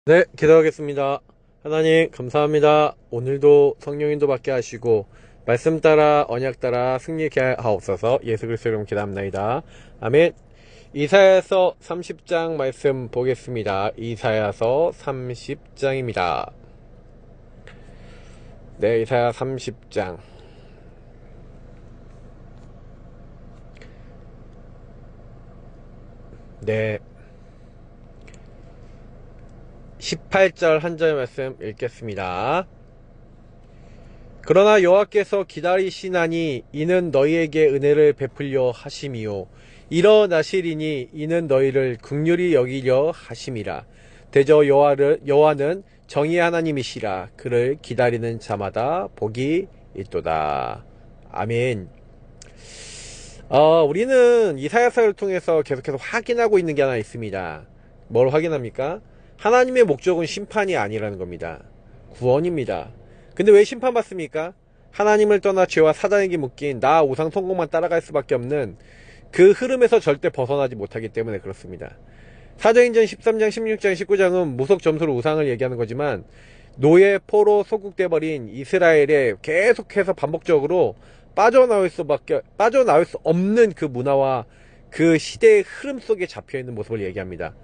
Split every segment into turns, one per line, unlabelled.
네, 기도하겠습니다. 하나님, 감사합니다. 오늘도 성령인도 받게 하시고, 말씀 따라, 언약 따라 승리케 하옵소서. 예수 그리스도 이름 기도합나이다. 아멘. 이사야서 30장 말씀 보겠습니다. 이사야서 30장입니다. 네, 이사야 30장. 네. 18절 한 절 말씀 읽겠습니다. 그러나 여호와께서 기다리시나니 이는 너희에게 은혜를 베풀려 하심이요 일어나시리니 이는 너희를 긍휼히 여기려 하심이라. 대저 여호와는 정의의 하나님이시라. 그를 기다리는 자마다 복이 있도다. 아멘. 우리는 이사야서를 통해서 계속해서 확인하고 있는 게 하나 있습니다. 뭘 확인합니까? 하나님의 목적은 심판이 아니라는 겁니다. 구원입니다. 근데 왜 심판받습니까? 하나님을 떠나 죄와 사단에게 묶인 나 우상 성공만 따라갈 수밖에 없는 그 흐름에서 절대 벗어나지 못하기 때문에 그렇습니다. 사도행전 13장, 16장, 19장은 무속 점수로 우상을 얘기하는 거지만 노예, 포로, 소국돼버린 이스라엘에 계속해서 반복적으로 빠져나올 수 없는 그 문화와 그 시대의 흐름 속에 잡혀있는 모습을 얘기합니다.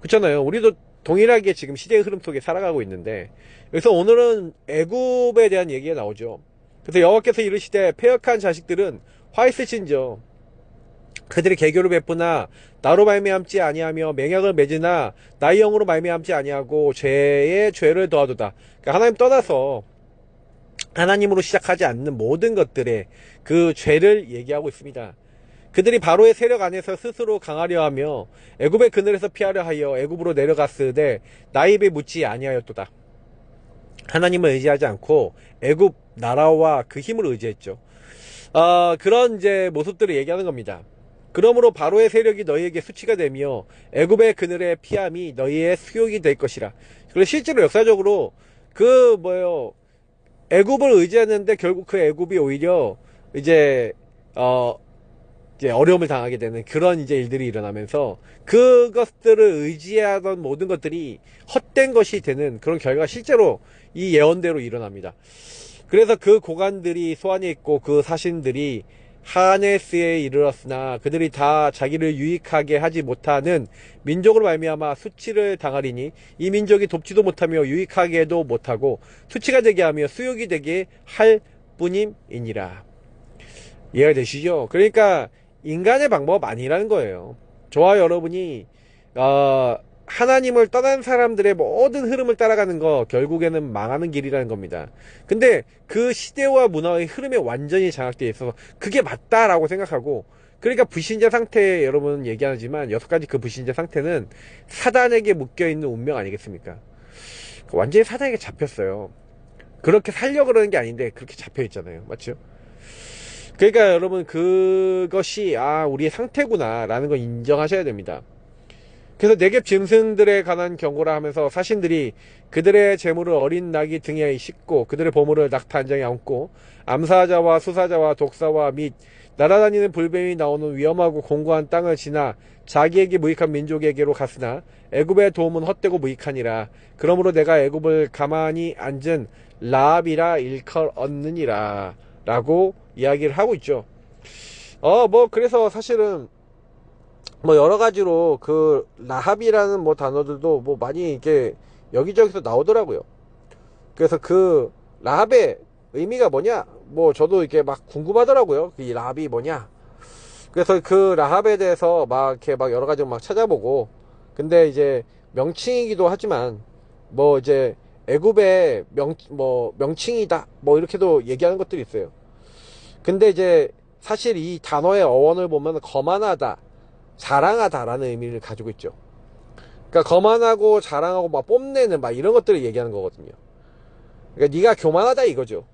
그렇잖아요. 우리도 동일하게 지금 시대의 흐름 속에 살아가고 있는데, 그래서 오늘은 애굽에 대한 얘기가 나오죠. 그래서 여호와께서 이르시되 패역한 자식들은 화이스친저 그들이 개교를 베푸나 나로 말미암지 아니하며 맹약을 맺으나 나의 영으로 말미암지 아니하고 죄에 죄를 더하도다. 그러니까 하나님 떠나서 하나님으로 시작하지 않는 모든 것들의 그 죄를 얘기하고 있습니다. 그들이 바로의 세력 안에서 스스로 강하려 하며 애굽의 그늘에서 피하려 하여 애굽으로 내려갔으되 나의 입에 묻지 아니하였도다. 하나님을 의지하지 않고 애굽 나라와 그 힘을 의지했죠. 그런 이제 모습들을 얘기하는 겁니다. 그러므로 바로의 세력이 너희에게 수치가 되며 애굽의 그늘의 피함이 너희의 수욕이 될 것이라. 그리고 실제로 역사적으로 애굽을 의지했는데 결국 그 애굽이 오히려 이제 어려움을 당하게 되는 그런 이제 일들이 일어나면서 그것들을 의지하던 모든 것들이 헛된 것이 되는 그런 결과가 실제로 이 예언대로 일어납니다. 그래서 그 고관들이 소환해 있고 그 사신들이 하네스에 이르렀으나 그들이 다 자기를 유익하게 하지 못하는 민족으로 말미암아 수치를 당하리니 이 민족이 돕지도 못하며 유익하게도 못하고 수치가 되게 하며 수욕이 되게 할 뿐임이니라. 이해가 되시죠? 그러니까 인간의 방법 아니라는 거예요. 저와 여러분이 하나님을 떠난 사람들의 모든 흐름을 따라가는 거 결국에는 망하는 길이라는 겁니다. 근데 그 시대와 문화의 흐름에 완전히 장악되어 있어서 그게 맞다라고 생각하고, 그러니까 불신자 상태 여러분 얘기하지만 6가지 그 불신자 상태는 사단에게 묶여있는 운명 아니겠습니까? 완전히 사단에게 잡혔어요. 그렇게 살려고 그러는 게 아닌데 그렇게 잡혀있잖아요. 맞죠? 그러니까 여러분 그것이 우리의 상태구나 라는 걸 인정하셔야 됩니다. 그래서 내게 짐승들에 관한 경고라 하면서 사신들이 그들의 재물을 어린 낙이 등에 싣고 그들의 보물을 낙타 한 장에 얹고 암사자와 수사자와 독사와 및 날아다니는 불뱀이 나오는 위험하고 공고한 땅을 지나 자기에게 무익한 민족에게로 갔으나 애굽의 도움은 헛되고 무익하니라. 그러므로 내가 애굽을 가만히 앉은 라합이라 일컬었느니라 라고 이야기를 하고 있죠. 그래서 사실은 여러 가지로 그 라합이라는 단어들도 많이 이렇게 여기저기서 나오더라고요. 그래서 그 라합의 의미가 뭐냐? 저도 이렇게 막 궁금하더라고요. 이 라합이 뭐냐? 그래서 그 라합에 대해서 이렇게 여러 가지 찾아보고, 근데 이제 명칭이기도 하지만 이제 애굽의 명칭이다 이렇게도 얘기하는 것들이 있어요. 근데 이제 사실 이 단어의 어원을 보면 거만하다, 자랑하다라는 의미를 가지고 있죠. 그러니까 거만하고 자랑하고 뽐내는 이런 것들을 얘기하는 거거든요. 그러니까 네가 교만하다 이거죠.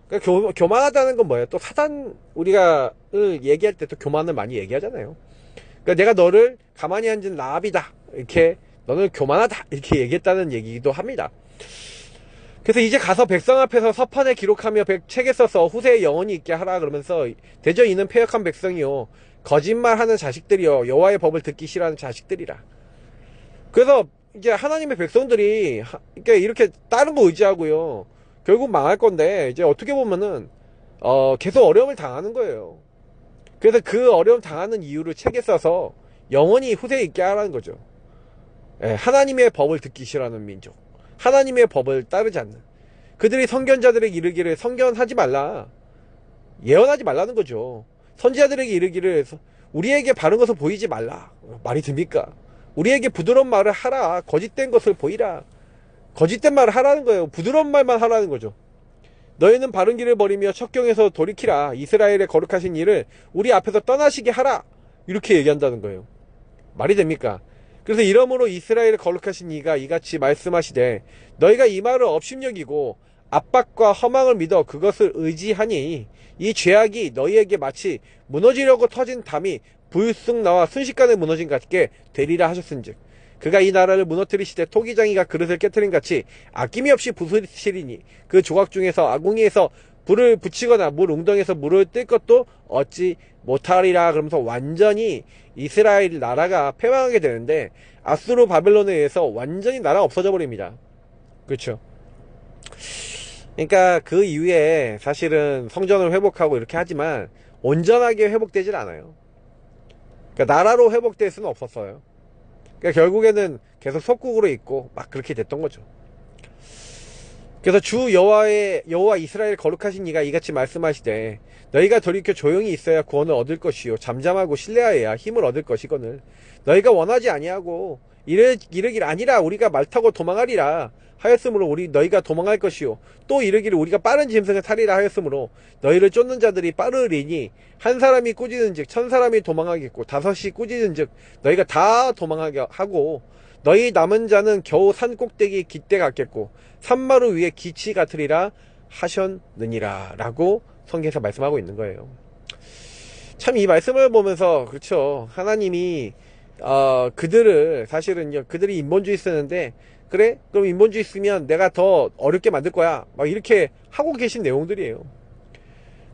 그러니까 교만하다는 건 뭐예요? 또 사단 우리가 얘기할 때 또 교만을 많이 얘기하잖아요. 그러니까 내가 너를 가만히 앉은 라합이다 이렇게, 너는 교만하다 이렇게 얘기했다는 얘기도 합니다. 그래서 이제 가서 백성 앞에서 서판에 기록하며 책에 써서 후세에 영원히 있게 하라 그러면서 대저 이는 패역한 백성이요 거짓말하는 자식들이요 여호와의 법을 듣기 싫어하는 자식들이라. 그래서 이제 하나님의 백성들이 그러니까 이렇게 다른 거 의지하고요. 결국 망할 건데 이제 어떻게 보면은 계속 어려움을 당하는 거예요. 그래서 그 어려움 당하는 이유를 책에 써서 영원히 후세에 있게 하라는 거죠. 예, 하나님의 법을 듣기 싫어하는 민족, 하나님의 법을 따르지 않는 그들이 선견자들에게 이르기를 선견하지 말라, 예언하지 말라는 거죠. 선지자들에게 이르기를 우리에게 바른 것을 보이지 말라. 말이 됩니까? 우리에게 부드러운 말을 하라. 거짓된 것을 보이라. 거짓된 말을 하라는 거예요. 부드러운 말만 하라는 거죠. 너희는 바른 길을 버리며 첩경에서 돌이키라. 이스라엘의 거룩하신 일을 우리 앞에서 떠나시게 하라. 이렇게 얘기한다는 거예요. 말이 됩니까? 그래서 이러므로 이스라엘의 거룩하신 이가 이같이 말씀하시되 너희가 이 말을 업심여기고 압박과 허망을 믿어 그것을 의지하니 이 죄악이 너희에게 마치 무너지려고 터진 담이 불쑥 나와 순식간에 무너진 같게 되리라 하셨은즉 그가 이 나라를 무너뜨리시되 토기장이가 그릇을 깨트린 같이 아낌이 없이 부수시리니 그 조각 중에서 아궁이에서 불을 붙이거나 물 웅덩이에서 물을 뜰 것도 얻지 못하리라. 그러면서 완전히 이스라엘 나라가 패망하게 되는데 아수르 바벨론에 의해서 완전히 나라가 없어져 버립니다. 그렇죠. 그러니까 그 이후에 사실은 성전을 회복하고 이렇게 하지만 온전하게 회복되질 않아요. 그러니까 나라로 회복될 수는 없었어요. 그러니까 결국에는 계속 속국으로 있고 막 그렇게 됐던 거죠. 그래서 주 여호와 이스라엘 거룩하신 이가 이같이 말씀하시되 너희가 돌이켜 조용히 있어야 구원을 얻을 것이요 잠잠하고 신뢰하여야 힘을 얻을 것이거늘 너희가 원하지 아니하고 이르기를 아니라 우리가 말 타고 도망하리라 하였으므로 너희가 도망할 것이요 또 이르기를 우리가 빠른 짐승을 타리라 하였으므로 너희를 쫓는 자들이 빠르리니 한 사람이 꾸짖은즉 1000사람이 도망하겠고 5이 꾸짖은즉 너희가 다 도망하게 하고 너희 남은 자는 겨우 산 꼭대기 깃대 같겠고 산마루 위에 기치 같으리라 하셨느니라 라고 성경에서 말씀하고 있는 거예요. 참 이 말씀을 보면서 그렇죠. 하나님이 그들을 사실은요 그들이 인본주의 쓰는데 그래? 그럼 인본주의 쓰면 내가 더 어렵게 만들 거야 막 이렇게 하고 계신 내용들이에요.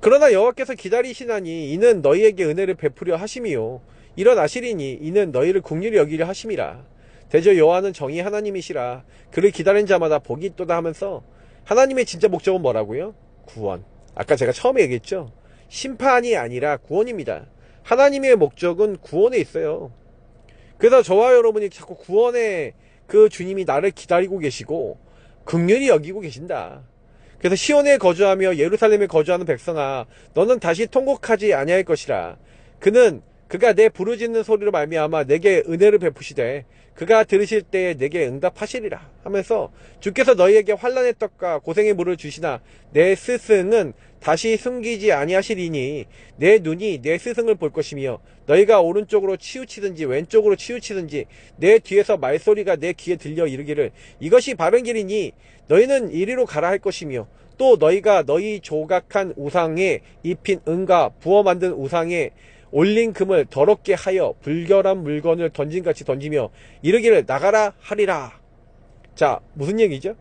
그러나 여호와께서 기다리시나니 이는 너희에게 은혜를 베푸려 하심이요 일어나시리니 이는 너희를 긍휼히 여기려 하심이라. 대저 여호와는 정의 하나님이시라. 그를 기다린 자마다 복이 있도다 하면서 하나님의 진짜 목적은 뭐라고요? 구원. 아까 제가 처음에 얘기했죠. 심판이 아니라 구원입니다. 하나님의 목적은 구원에 있어요. 그래서 저와 여러분이 자꾸 구원의 그 주님이 나를 기다리고 계시고 긍휼히 여기고 계신다. 그래서 시온에 거주하며 예루살렘에 거주하는 백성아 너는 다시 통곡하지 아니할 것이라. 그가 내 부르짖는 소리로 말미암아 내게 은혜를 베푸시되 그가 들으실 때에 내게 응답하시리라 하면서 주께서 너희에게 환난의 떡과 고생의 물을 주시나 내 스승은 다시 숨기지 아니하시리니 내 눈이 내 스승을 볼 것이며 너희가 오른쪽으로 치우치든지 왼쪽으로 치우치든지 내 뒤에서 말소리가 내 귀에 들려 이르기를 이것이 바른 길이니 너희는 이리로 가라 할 것이며 또 너희가 너희 조각한 우상에 입힌 은과 부어 만든 우상에 올린 금을 더럽게 하여 불결한 물건을 던진같이 던지며 이르기를 나가라 하리라. 자, 무슨 얘기죠?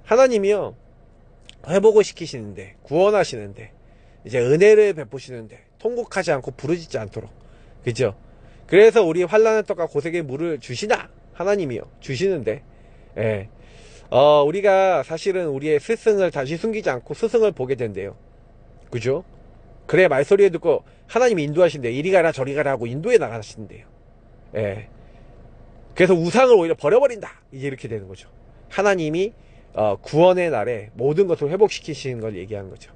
하나님이요 회복을 시키시는데 구원하시는데 이제 은혜를 베푸시는데 통곡하지 않고 부르짖지 않도록 그죠? 그래서 우리 환난의 떡과 고색의 물을 주시나 하나님이요 주시는데 우리가 사실은 우리의 스승을 다시 숨기지 않고 스승을 보게 된대요. 그죠? 그래 말소리에 듣고 하나님이 인도하신대. 이리 가라 저리 가라 하고 인도해 나가신대요. 그래서 우상을 오히려 버려버린다. 이제 이렇게 되는 거죠. 하나님이 구원의 날에 모든 것을 회복시키시는 걸 얘기하는 거죠.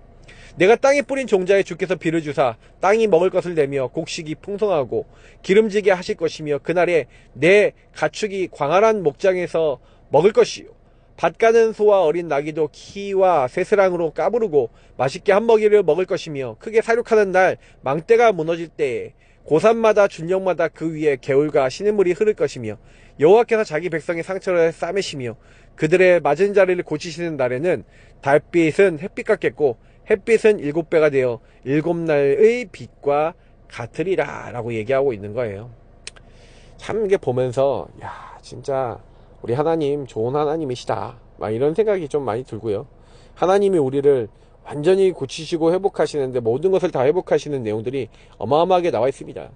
내가 땅에 뿌린 종자에 주께서 비를 주사 땅이 먹을 것을 내며 곡식이 풍성하고 기름지게 하실 것이며 그날에 내 가축이 광활한 목장에서 먹을 것이요 밭 가는 소와 어린 나귀도 키와 새스랑으로 까부르고 맛있게 한 먹이를 먹을 것이며 크게 사륙하는 날 망대가 무너질 때에 고산마다 준령마다 그 위에 개울과 시냇물이 흐를 것이며 여호와께서 자기 백성의 상처를 싸매시며 그들의 맞은 자리를 고치시는 날에는 달빛은 햇빛 같겠고 햇빛은 7배가 되어 7날의 빛과 같으리라 라고 얘기하고 있는 거예요. 참 이게 보면서 야 진짜 우리 하나님 좋은 하나님이시다 막 이런 생각이 좀 많이 들고요. 하나님이 우리를 완전히 고치시고 회복하시는데 모든 것을 다 회복하시는 내용들이 어마어마하게 나와 있습니다.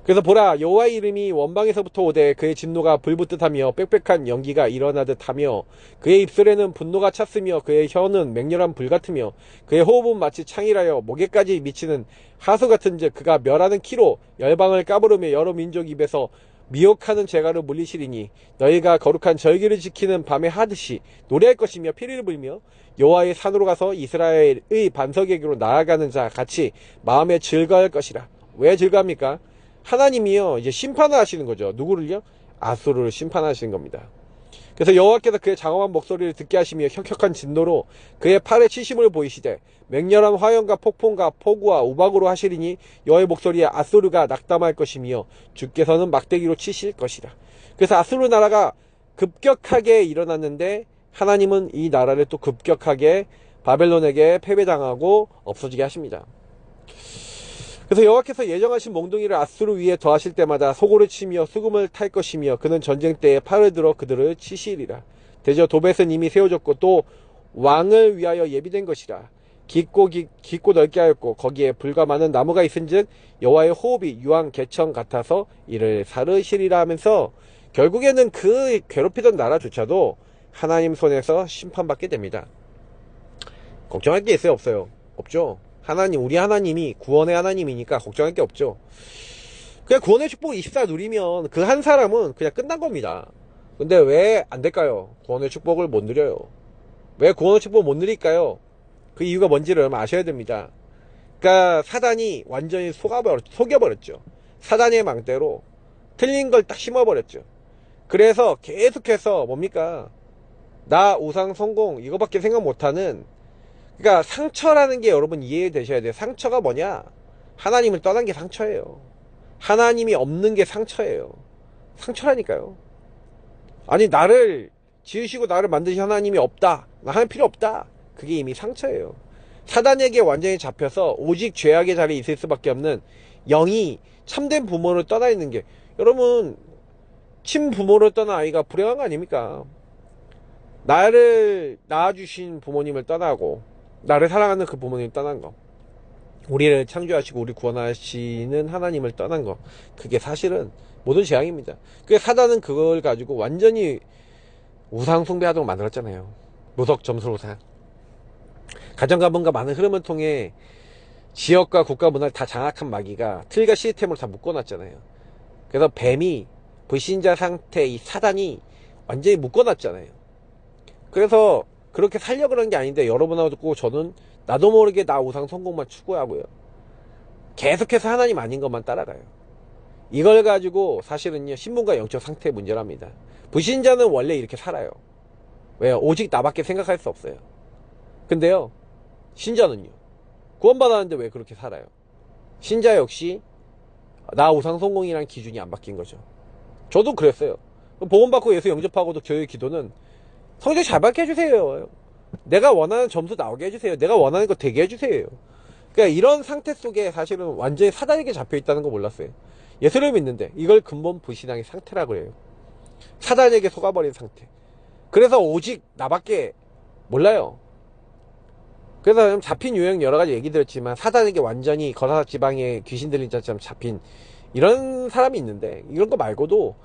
그래서 보라, 여호와의 이름이 원방에서부터 오되 그의 진노가 불붙듯하며 빽빽한 연기가 일어나듯하며 그의 입술에는 분노가 찼으며 그의 혀는 맹렬한 불 같으며 그의 호흡은 마치 창이라여 목에까지 미치는 하수 같은즉 그가 멸하는 키로 열방을 까부르며 여러 민족 입에서 미혹하는 재갈을 물리시리니 너희가 거룩한 절기를 지키는 밤에 하듯이 노래할 것이며 피리를 불며 여호와의 산으로 가서 이스라엘의 반석에게로 나아가는 자 같이 마음에 즐거워할 것이라. 왜 즐거합니까? 하나님이요 이제 심판을 하시는 거죠. 누구를요? 아수르를 심판하시는 겁니다. 그래서 여호와께서 그의 장엄한 목소리를 듣게 하시며 혁혁한 진노로 그의 팔에 치심을 보이시되 맹렬한 화염과 폭풍과 폭우와 우박으로 하시리니 여호와의 목소리에 아수르가 낙담할 것이며 주께서는 막대기로 치실 것이라. 그래서 아수르 나라가 급격하게 일어났는데 하나님은 이 나라를 또 급격하게 바벨론에게 패배당하고 없어지게 하십니다. 그래서 여호와께서 예정하신 몽둥이를 아수르 위에 더하실 때마다 소고를 치며 수금을 탈 것이며 그는 전쟁 때에 팔을 들어 그들을 치시리라. 대저 도벳은 이미 세워졌고 또 왕을 위하여 예비된 것이라. 깊고 넓게 하였고 거기에 불과 많은 나무가 있은즉 여호와의 호흡이 유황 개천 같아서 이를 사르시리라 하면서 결국에는 그 괴롭히던 나라조차도 하나님 손에서 심판받게 됩니다. 걱정할 게 있어요? 없어요? 없죠. 하나님, 우리 하나님이 구원의 하나님이니까 걱정할 게 없죠. 그냥 구원의 축복 24 누리면 그 한 사람은 그냥 끝난 겁니다. 근데 왜 안 될까요? 구원의 축복을 못 누려요. 왜 구원의 축복을 못 누릴까요? 그 이유가 뭔지를 아셔야 됩니다. 그러니까 사단이 완전히 속여버렸죠. 사단의 망대로 틀린 걸 딱 심어버렸죠. 그래서 계속해서 뭡니까? 나 우상 성공 이거밖에 생각 못하는, 그러니까 상처라는 게 여러분 이해되셔야 돼요. 상처가 뭐냐? 하나님을 떠난 게 상처예요. 하나님이 없는 게 상처예요. 상처라니까요. 아니 나를 지으시고 나를 만드신 하나님이 없다, 나 하나님 필요 없다, 그게 이미 상처예요. 사단에게 완전히 잡혀서 오직 죄악의 자리에 있을 수밖에 없는 영이 참된 부모를 떠나 있는 게, 여러분 친부모를 떠난 아이가 불행한 거 아닙니까? 나를 낳아주신 부모님을 떠나고 나를 사랑하는 그 부모님을 떠난 거, 우리를 창조하시고 우리 구원하시는 하나님을 떠난 거, 그게 사실은 모든 재앙입니다. 그 사단은 그걸 가지고 완전히 우상 숭배하도록 만들었잖아요. 무석 점술 우상. 가정가문과 많은 흐름을 통해 지역과 국가 문화를 다 장악한 마귀가 틀과 시스템으로 다 묶어놨잖아요. 그래서 뱀이 불신자 상태, 이 사단이 완전히 묶어놨잖아요. 그래서 그렇게 살려고 그런 게 아닌데 여러분하고 저는 나도 모르게 나 우상 성공만 추구하고요. 계속해서 하나님 아닌 것만 따라가요. 이걸 가지고 사실은요 신분과 영적 상태의 문제랍니다. 불신자는 원래 이렇게 살아요. 왜요? 오직 나밖에 생각할 수 없어요. 근데요 신자는요 구원받았는데 왜 그렇게 살아요? 신자 역시 나 우상 성공이라는 기준이 안 바뀐 거죠. 저도 그랬어요. 복음받고 예수 영접하고도 교회 기도는 성적 잘 받게 해주세요. 내가 원하는 점수 나오게 해주세요. 내가 원하는 거 되게 해주세요. 그러니까 이런 상태 속에 사실은 완전히 사단에게 잡혀있다는 거 몰랐어요. 예수를 믿는데 이걸 근본 불신앙의 상태라고 해요. 사단에게 속아버린 상태. 그래서 오직 나밖에 몰라요. 그래서 잡힌 유형 여러가지 얘기 드렸지만 사단에게 완전히 거사사 지방에 귀신 들린 자처럼 잡힌 이런 사람이 있는데, 이런 거 말고도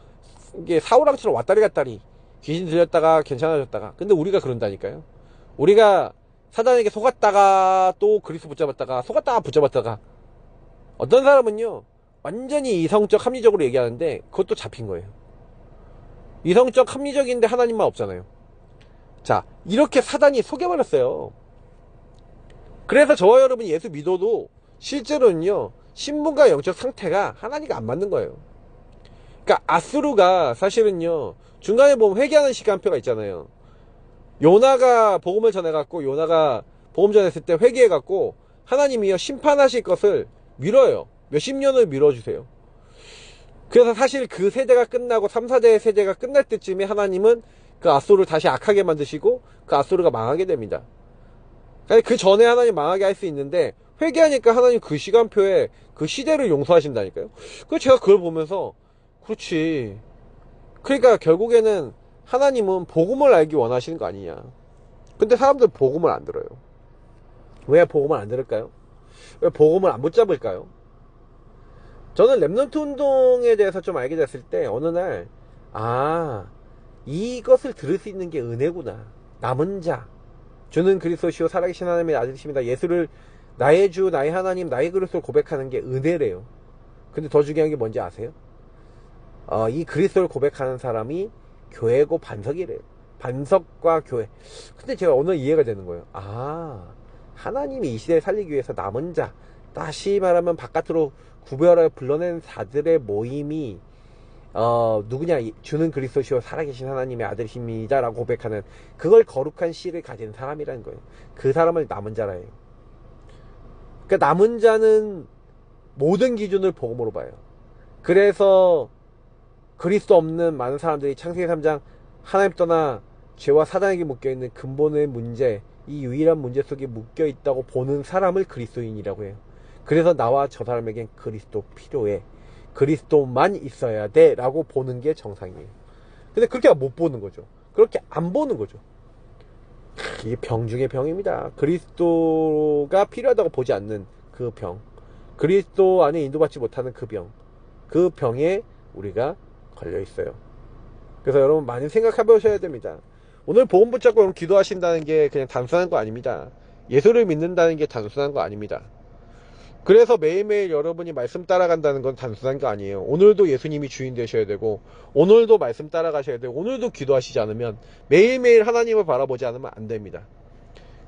이게 사우랑처럼 왔다리 갔다리 귀신 들렸다가 괜찮아졌다가, 근데 우리가 그런다니까요. 우리가 사단에게 속았다가 또 그리스도 붙잡았다가 속았다가 붙잡았다가, 어떤 사람은요 완전히 이성적 합리적으로 얘기하는데 그것도 잡힌 거예요. 이성적 합리적인데 하나님만 없잖아요. 자, 이렇게 사단이 속여버렸어요. 그래서 저와 여러분이 예수 믿어도 실제로는요 신분과 영적 상태가 하나님과 안 맞는 거예요. 그러니까 아수르가 사실은요 중간에 보면 회개하는 시간표가 있잖아요. 요나가 복음을 전해갖고, 요나가 복음 전했을 때 회개해갖고 하나님이요 심판하실 것을 미뤄요. 몇십 년을 미뤄주세요. 그래서 사실 그 세대가 끝나고 3, 4대 세대가 끝날 때쯤에 하나님은 그 아수르를 다시 악하게 만드시고 그 아수르가 망하게 됩니다. 그 전에 하나님 망하게 할 수 있는데 회개하니까 하나님 그 시간표에 그 시대를 용서하신다니까요. 그래서 제가 그걸 보면서 그렇지, 그러니까 결국에는 하나님은 복음을 알기 원하시는 거 아니냐. 근데 사람들 복음을 안 들어요. 왜 복음을 안 들을까요? 왜 복음을 안 붙잡을까요? 저는 랩넌트 운동에 대해서 좀 알게 됐을 때 어느 날 이것을 들을 수 있는 게 은혜구나. 남은 자 주는 그리스도시요 살아계신 하나님의 아들이십니다. 예수를 나의 주 나의 하나님 나의 그리스도를 고백하는 게 은혜래요. 근데 더 중요한 게 뭔지 아세요? 이 그리스도를 고백하는 사람이 교회고 반석이래요. 반석과 교회. 근데 제가 오늘 이해가 되는 거예요. 하나님이 이 시대를 살리기 위해서 남은 자, 다시 말하면 바깥으로 구별하여 불러낸 자들의 모임이 누구냐? 주는 그리스도시요 살아계신 하나님의 아들이십니다 라고 고백하는 그걸 거룩한 씨를 가진 사람이라는 거예요. 그 사람을 남은 자라 해요. 그러니까 남은 자는 모든 기준을 복음으로 봐요. 그래서 그리스도 없는 많은 사람들이 창세기 3장 하나님 떠나 죄와 사단에게 묶여있는 근본의 문제, 이 유일한 문제 속에 묶여있다고 보는 사람을 그리스도인이라고 해요. 그래서 나와 저 사람에겐 그리스도 필요해. 그리스도만 있어야 돼 라고 보는 게 정상이에요. 근데 그렇게 못 보는 거죠. 그렇게 안 보는 거죠. 이게 병 중에 병입니다. 그리스도가 필요하다고 보지 않는 그 병, 그리스도 안에 인도받지 못하는 그 병, 그 병에 우리가 걸려 있어요. 그래서 여러분 많이 생각해 보셔야 됩니다. 오늘 복음 붙잡고 여러분 기도하신다는 게 그냥 단순한 거 아닙니다. 예수를 믿는다는 게 단순한 거 아닙니다. 그래서 매일매일 여러분이 말씀 따라간다는 건 단순한 거 아니에요. 오늘도 예수님이 주인 되셔야 되고, 오늘도 말씀 따라가셔야 되고, 오늘도 기도하시지 않으면, 매일매일 하나님을 바라보지 않으면 안 됩니다.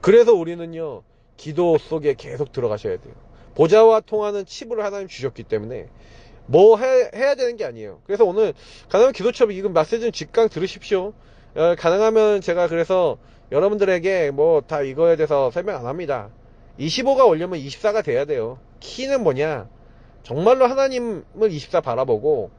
그래서 우리는요, 기도 속에 계속 들어가셔야 돼요. 보좌와 통하는 칩을 하나님 주셨기 때문에 뭐 해야 되는 게 아니에요. 그래서 오늘 가능하면 기도처럼 이건 메시지는 직강 들으십시오. 가능하면 제가 그래서 여러분들에게 뭐 다 이거에 대해서 설명 안 합니다. 25가 오려면 24가 돼야 돼요. 키는 뭐냐? 정말로 하나님을 24 바라보고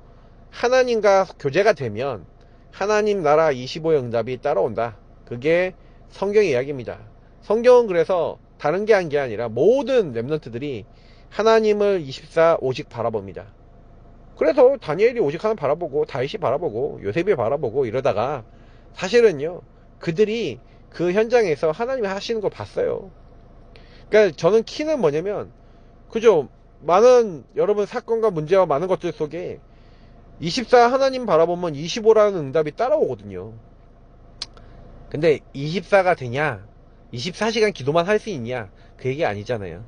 하나님과 교제가 되면 하나님 나라 25의 응답이 따라온다. 그게 성경의 이야기입니다. 성경은 그래서 다른 게 한 게 아니라 모든 렘넌트들이 하나님을 24 오직 바라봅니다. 그래서 다니엘이 오직 하나 바라보고 다윗이 바라보고 요셉이 바라보고 이러다가 사실은요 그들이 그 현장에서 하나님이 하시는 걸 봤어요. 그러니까 저는 키는 뭐냐면 그죠, 많은 여러분 사건과 문제와 많은 것들 속에 24 하나님 바라보면 25라는 응답이 따라오거든요. 근데 24가 되냐, 24시간 기도만 할 수 있냐, 그 얘기 아니잖아요.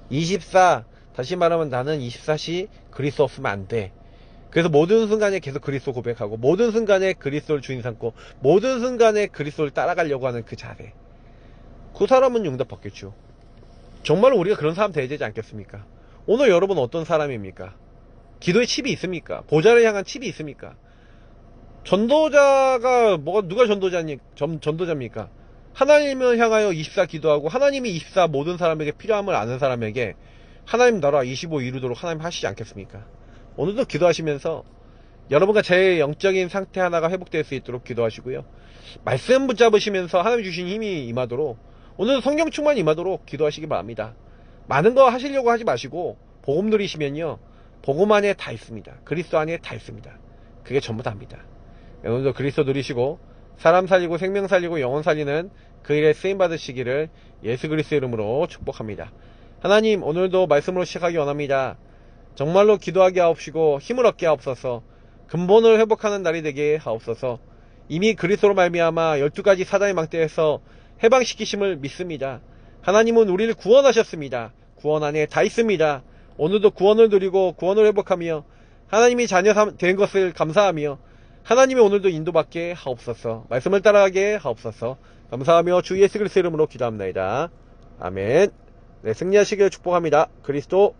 24, 다시 말하면 나는 24시 그리스도 없으면 안 돼. 그래서 모든 순간에 계속 그리스도 고백하고, 모든 순간에 그리스도를 주인 삼고, 모든 순간에 그리스도를 따라가려고 하는 그 자세, 그 사람은 응답 받겠죠. 정말 우리가 그런 사람 되어야 되지 않겠습니까? 오늘 여러분 어떤 사람입니까? 기도에 칩이 있습니까? 보좌를 향한 칩이 있습니까? 전도자가 누가 전도자입니까? 하나님을 향하여 24 기도하고 하나님이 24 모든 사람에게 필요함을 아는 사람에게 하나님 나라 25 이루도록 하나님 하시지 않겠습니까? 오늘도 기도하시면서 여러분과 제 영적인 상태 하나가 회복될 수 있도록 기도하시고요. 말씀 붙잡으시면서 하나님 주신 힘이 임하도록, 오늘 성경 충만이 임하도록 기도하시기 바랍니다. 많은 거 하시려고 하지 마시고 복음 누리시면요, 복음 안에 다 있습니다. 그리스도 안에 다 있습니다. 그게 전부 다입니다. 오늘도 그리스도 누리시고 사람 살리고 생명 살리고 영혼 살리는 그 일에 쓰임 받으시기를 예수 그리스도 이름으로 축복합니다. 하나님, 오늘도 말씀으로 시작하기 원합니다. 정말로 기도하게 하옵시고 힘을 얻게 하옵소서. 근본을 회복하는 날이 되게 하옵소서. 이미 그리스도로 말미암아 12가지 사단의 망대에서 해방시키심을 믿습니다. 하나님은 우리를 구원하셨습니다. 구원 안에 다 있습니다. 오늘도 구원을 누리고 구원을 회복하며 하나님이 자녀 된 것을 감사하며 하나님이 오늘도 인도받게 하옵소서. 말씀을 따라가게 하옵소서. 감사하며 주 예수 그리스도 이름으로 기도합니다. 아멘. 네, 승리하시길 축복합니다. 그리스도